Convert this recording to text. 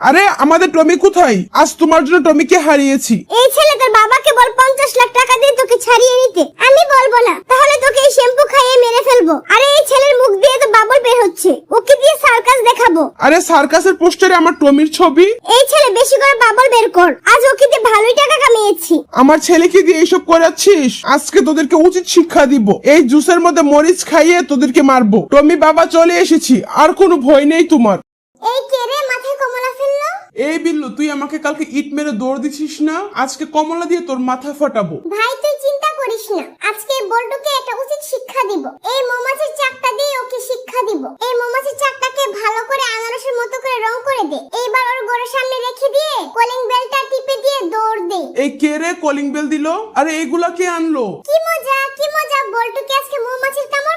আরে আমাদের টমি কোথায়? আজ তোমার জন্য টমিকে হারিয়েছি। এই ছেলে তোর বাবাকে বল 50 লাখ টাকা দিয়ে তোকে ছাড়িয়ে নিতে। আমি বলবো না, তাহলে তোকে এই শ্যাম্পু খাইয়ে মেরে ফেলবো। আরে এই ছেলের মুখ দিয়ে তো বাবল বের হচ্ছে, ওকে দিয়ে সার্কাস দেখাবো। আরে সার্কাসের পোস্টারে আমার টমির ছবি। এই ছেলে বেশি করে বাবল বের কর, আজ ওকে দিয়ে ভালোই টাকা কামিয়েছি। আমার ছেলেকে দিয়ে এইসব করাচ্ছিস? আজকে তোদেরকে উচিত শিক্ষা দিব। এই জুসের মধ্যে মরিচ খাইয়ে তোদেরকে মারবো। টমি বাবা চলে এসেছি, আর কোনো ভয় নেই তোমার। এই কে রে মাথায় কমলা ফেললো? এই বিল্লু, তুই আমাকে কালকে ইট মেরে দৌড় দিছিস না? আজকে কমলা দিয়ে তোর মাথা ফাটাবো। ভাই তুই চিন্তা করিস না, আজকে এই বল্টুকে একটা উচিত শিক্ষা দিব। এই মৌমাছির চাকটা দিয়ে ওকে শিক্ষা দিব। এই মৌমাছির চাকটাকে ভালো করে আনারসের মতো করে রং করে দে। এইবার ওর ঘরের সামনে রেখে দিয়ে কলিং বেলটা টিপে দিয়ে দৌড় দে। এই কে রে কলিং বেল দিল? আরে এইগুলা কে আনলো? কি মজা, বল্টুকে আজকে মৌমাছির কামড়